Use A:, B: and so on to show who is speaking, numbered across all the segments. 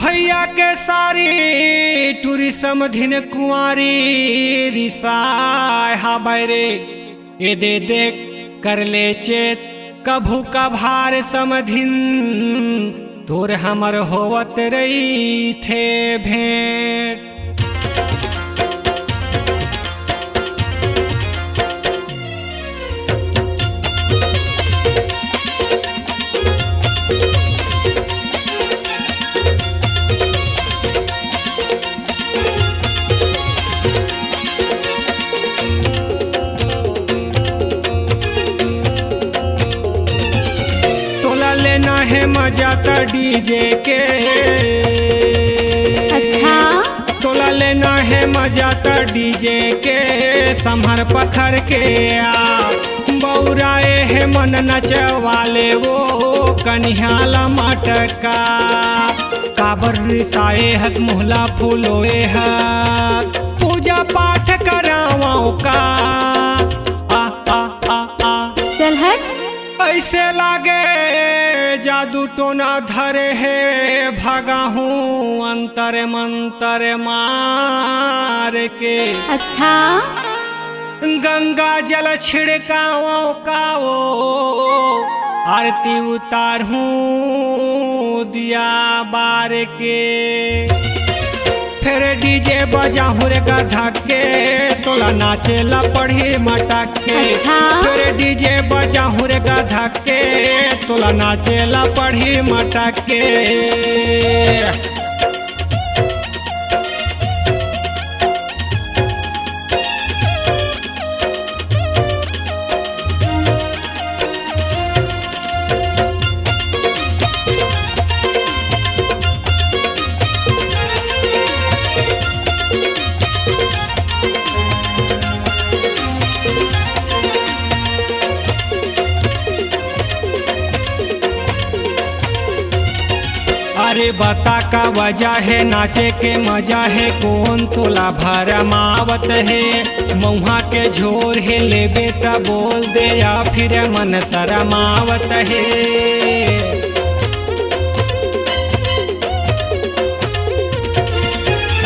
A: भैया के सारी टूरी समधिन कुंवारी रिसाय हा बैरे ए दे देख कर ले चेत कभू कभार समधिन तोर हमर होवत रही थे भेंट। लेना है मजा तो डीजे के,
B: अच्छा
A: तोला लेना है मजा तो डीजे के, संभर पत्थर के आ बौराए है मन नचवाले वो कन्हैया मटका काबर रिसाए हस मोहला फूलोए हाथ पूजा पाठ करावाओ का आ आ आ आ
B: चल हट।
A: ऐसे लागे जादू टोना धरे है भागा हूँ अंतर मंतर मार के।
B: अच्छा
A: गंगा जल छिड़काओ काओ आरती उतार हूँ दिया बार के। फिर डीजे बजा हूँ रे गधा के तोला नाचेला पढ़ी मटक के।
B: अच्छा।
A: फिर डीजे बजा हूँ रे गधा के तोला नाचेला पढ़ी मटक के। अरे बता का वजह है नाचे के मजा है कौन तोला भरमावत है मऊहा के झोर है लेबे त बोल दे या फिर मन शरमावत है।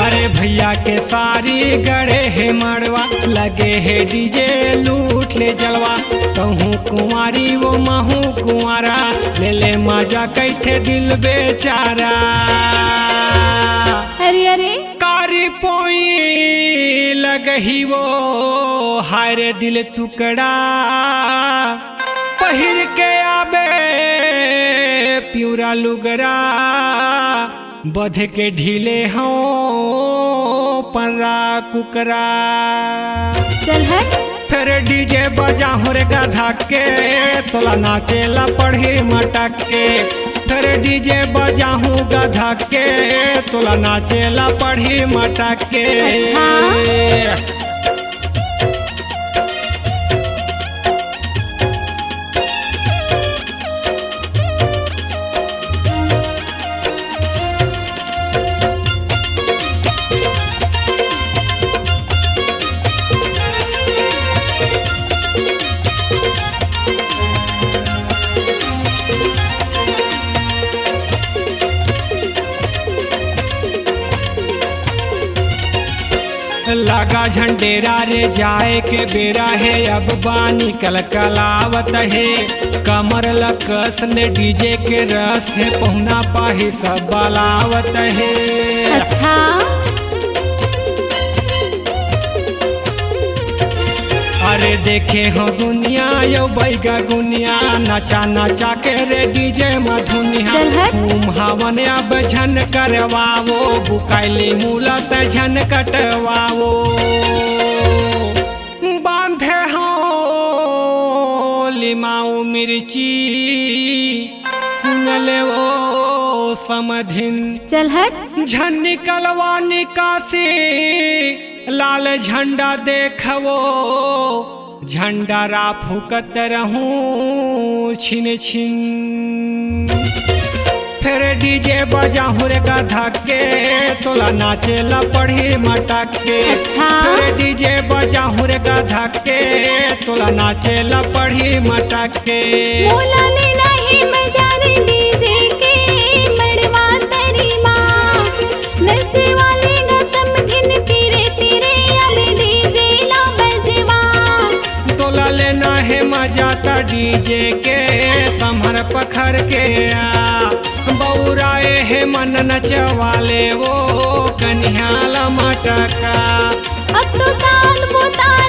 A: अरे भैया के सारी गड़े है मड़वा लगे है डीजे लूट ले जलवा कहूँ कुंवारी वो महू कुंवारा ले ले मजा कैथे दिल बेचारा।
B: अरे अरे
A: कारी पोई लगही वो हारे दिल टुकड़ा पहिर के आबे प्यूरा लुगरा बध के ढीले हों पंरा कुकरा।
B: चल हट।
A: फिर डीजे बजा हूँ रे गधा के तोला नाचेला पढ़ी मटक के। फिर डीजे बजा हूँ गधा के तोला नाचेला पढ़ी मटक के।
B: अच्छा।
A: लगा झंडेरा रे जाए के बेरा है अब बानी कलकलावत है कमर लकस ने डीजे के रस है पहुना पाही सब बलावत है।
B: अच्छा
A: अरे देखे हो दुनिया यो बैगा गुनिया नचा नचा के रे डीजे मधुनिया
B: चल हट।
A: घूम हवन अब झन करवाओ बुकाइली मूलत झन कटवाओ बांधे हो लिमाऊ मिर्ची सुनले ओ समधिन।
B: चल हट।
A: झन निकलवा निकासी लाल झंडा देखवो झंडा रा फूकत रहूं छिन छिन। फिर डीजे बजा हूँ रे गधा के तोला नाचेला पढ़ी मटक के।
B: अच्छा।
A: फिर डीजे बजा हूँ रे गधा के तोला नाचेला पढ़ी मटक के।
B: मोला लेना ही मजा रे डीजे के मड़वा तेरी माँ।
A: तोला लेना है मजा ता डीजे के समर पखर के आ बौराए है मन नचवाले वो कन्हैया मटका।
B: अब तो साल बुतार